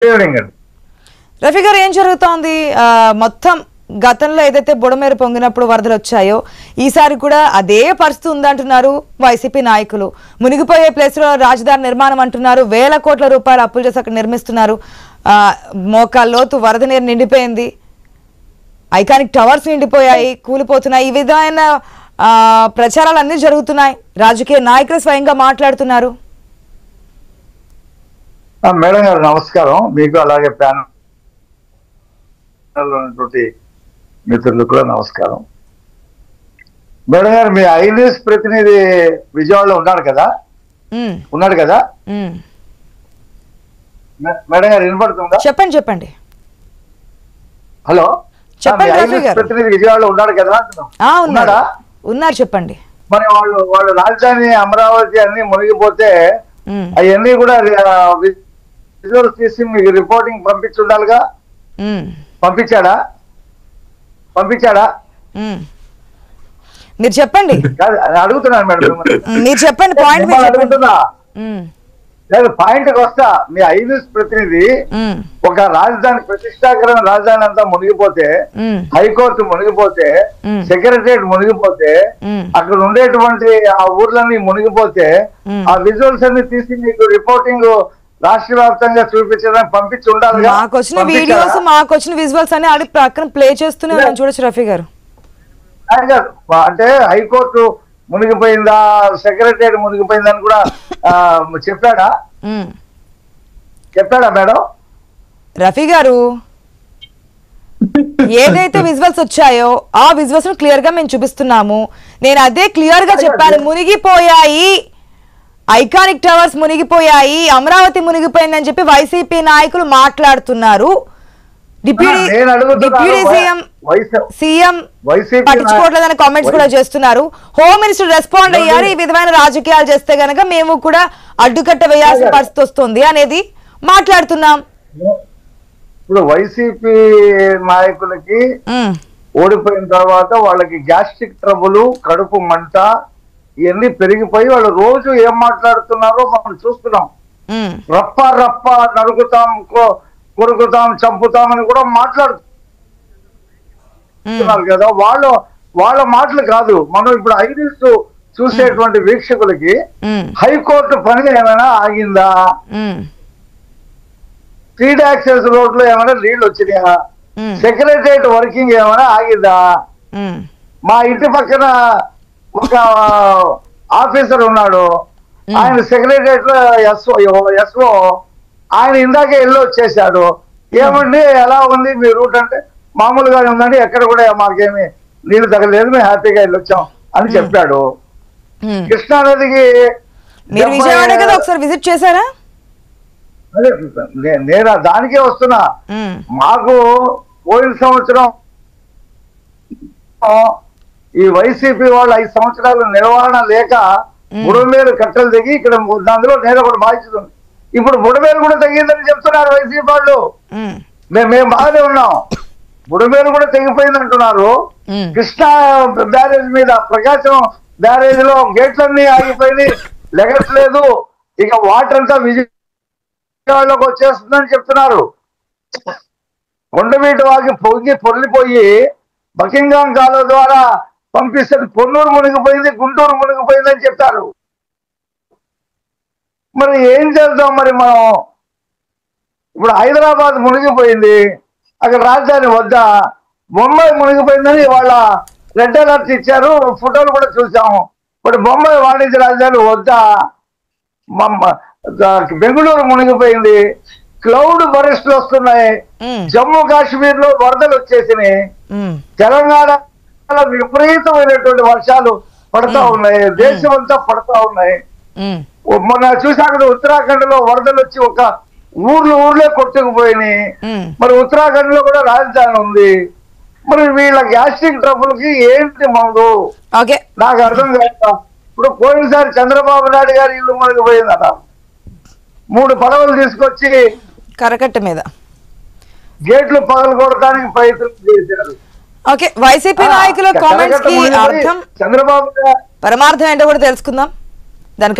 Evening అండి. రఫీ గారు, ఏం జరుగుతోంది? మొత్తం గతంలో ఏదైతే బుడమేరు పొంగినప్పుడు వరదలు వచ్చాయో ఈసారి కూడా అదే పరిస్థితి ఉందంటున్నారు వైసీపీ నాయకులు. మునిగిపోయే ప్లేస్లో రాజధాని నిర్మాణం అంటున్నారు. వేల కోట్ల రూపాయలు అప్పులు చేసి అక్కడ నిర్మిస్తున్నారు. మోకాల్లోతు వరద నీరు నిండిపోయింది. ఐకానిక్ టవర్స్ నిండిపోయాయి, కూలిపోతున్నాయి. ఈ విధమైన ప్రచారాలు అన్నీ జరుగుతున్నాయి. రాజకీయ నాయకులు స్వయంగా మాట్లాడుతున్నారు. మేడం గారు నమస్కారం. మీకు అలాగే ప్యానల్ ఉన్నటువంటి మిత్రులకు కూడా నమస్కారం. మేడం గారు, మీ ఐ న్యూస్ ప్రతినిధి విజయవాడలో ఉన్నాడు కదా? మేడం గారు వినపడుతుందా? చెప్పండి. హలో, ప్రతినిధి విజయవాడలో ఉన్నాడు కదా? ఉన్నాడా? ఉన్నారు, చెప్పండి. మరి వాళ్ళు రాజధాని అమరావతి అన్ని మునిగిపోతే అవన్నీ కూడా విజువల్స్ తీసి మీకు రిపోర్టింగ్ పంపించుండాలిగా. పంపించాడా? మీరు చెప్పండి. అడుగుతున్నాను మేడం, మీరు చెప్పండి. అడుగుతున్నా లేదు, పాయింట్కి వస్తా. మీ ఐ న్యూస్ ప్రతినిధి ఒక రాజధాని ప్రతిష్టాకరణ రాజధాని అంతా మునిగిపోతే, హైకోర్టు మునిగిపోతే, సెక్రటరియట్ మునిగిపోతే, అక్కడ ఉండేటువంటి ఆ ఊర్లన్నీ మునిగిపోతే ఆ విజువల్స్ అన్ని తీసి మీకు రిపోర్టింగ్ రాష్ట్ర వ్యాప్తంగా చూపించడానికి పంపించి ఉండాలి. మాకు వచ్చిన వీడియోస్, మాకు వచ్చిన విజువల్స్ అన్ని అడిగి పక్కన ప్లే చేస్తూనే చూడొచ్చు రఫీ గారు. అంటే హైకోర్టు మునిగిపోయిందా, సెక్రటరియట్ మునిగిపోయిందని కూడా చెప్పాడా మేడం? రఫీ గారు, ఏదైతే విజువల్స్ వచ్చాయో ఆ విజువల్స్ క్లియర్ గా మేము చూపిస్తున్నాము. నేను అదే క్లియర్ గా చెప్పాను. మునిగిపోయాయి, ఐకానిక్ టవర్స్ మునిగిపోయాయి, అమరావతి మునిగిపోయిందని చెప్పి వైసీపీ నాయకులు మాట్లాడుతున్నారు. డిప్యూటీ సీఎం పట్టించుకోవట్లేదని కామెంట్స్ కూడా చేస్తున్నారు. హోమ్ మినిస్టర్ రెస్పాండ్ అయ్యారు. ఈ విధమైన రాజకీయాలు చేస్తే గనక మేము కూడా అడ్డుకట్ట వేయాల్సిన పరిస్థితి వస్తుంది అనేది మాట్లాడుతున్నాం. ఇప్పుడు వైసీపీ నాయకులకి ఓడిపోయిన తర్వాత వాళ్ళకి గ్యాస్ట్రిక్ ట్రబుల్, కడుపు మంట ఇవన్నీ పెరిగిపోయి వాళ్ళు రోజు ఏం మాట్లాడుతున్నారో మనం చూస్తున్నాం. రప్ప రప్ప నరుకుతాం, కొరుకుతాం, చంపుతామని కూడా మాట్లాడుతున్నారు కదా. వాళ్ళ మాటలు కాదు. మనం ఇప్పుడు ఐ న్యూస్ చూసేటువంటి వీక్షకులకి హైకోర్టు పని ఏమైనా ఆగిందా? స్ట్రీట్ యాక్సెస్ రోడ్ లో ఏమైనా నీళ్లు వచ్చినాయా? సెక్రటరియట్ వర్కింగ్ ఏమైనా ఆగిందా? మా ఇంటి పక్కన ఒక ఆఫీసర్ ఉన్నాడు, ఆయన సెక్రటరియట్ లో ఎస్ఓ, ఆయన ఇందాకే వెళ్ళి వచ్చేసాడు. ఏమండి ఎలా ఉంది మీ రూట్ అంటే, మామూలుగానే ఉందండి, ఎక్కడ కూడా మాకేమి నీళ్లు తగలేదు, మేము హ్యాపీగా వెళ్ళి వచ్చాం అని చెప్పాడు. కృష్ణానదికి ఒకసారి విజిట్ చేశారా? నేను దానికే వస్తున్నా. మాకు పోయిన సంవత్సరం ఈ వైసీపీ వాళ్ళు 5 సంవత్సరాలు నిర్వహణ లేక బుడమేరు కట్టలు దిగి ఇక్కడ అందులో నేను కూడా బాధిస్తుంది. ఇప్పుడు బుడమేరు కూడా తగ్గిందని చెప్తున్నారు వైసీపీ వాళ్ళు. మేము బాగానే ఉన్నాం, బుడమేరు కూడా తెగిపోయింది అంటున్నారు. కృష్ణా బ్యారేజ్ మీద, ప్రకాశం బ్యారేజ్ లో గేట్లన్నీ ఆగిపోయినాయి, లెగట్లేదు, ఇక వాటర్ అంతా విజయవాడలోకి వచ్చేస్తుందని చెప్తున్నారు. కొండమీట వాకి పొర్లిపోయి బకింగ్హామ్ కాలువ ద్వారా పంపిస్తే పొన్నూరు మునిగిపోయింది, గుంటూరు మునిగిపోయింది అని చెప్తారు. మరి ఏం చేద్దాం? మరి మనం ఇప్పుడు హైదరాబాద్ మునిగిపోయింది, అక్కడ రాజధాని వద్దా? బొంబాయి మునిగిపోయిందని వాళ్ళ రెడ్ అలర్ట్ ఇచ్చారు, ఫోటోలు కూడా చూసాము. ఇప్పుడు బొంబాయి వాణిజ్య రాజధాని వద్దా? బెంగళూరు మునిగిపోయింది, క్లౌడ్ బరెస్ట్లు వస్తున్నాయి, జమ్మూ కాశ్మీర్ లో వరదలు వచ్చేసినాయి, తెలంగాణలో విపరీతమైనటువంటి వర్షాలు పడతా ఉన్నాయి, దేశం అంతా పడతా ఉన్నాయి. మొన్న చూసాక ఉత్తరాఖండ్ లో వరదలు వచ్చి ఒక ఊర్లే కొట్టుకుపోయినాయి. మరి ఉత్తరాఖండ్ లో కూడా రాజధాని ఉంది. మరి వీళ్ళ గ్యాస్ట్రిక్ ట్రబుల్ కి ఏంటి మందు నాకు అర్థం కాదు. ఇప్పుడు పోయినసారి చంద్రబాబు నాయుడు గారి ఇల్లు మనకి పోయిందట, 3 పడవలు తీసుకొచ్చి కరకట్ట మీద గేట్లు పగలగొడటానికి ప్రయత్నం చేశారు. వైసీపీ నాయకుల కామెంట్స్ కి అర్థం, చంద్రబాబు పరమార్థం ఏంటో కూడా తెలుసుకుందాం. దానికి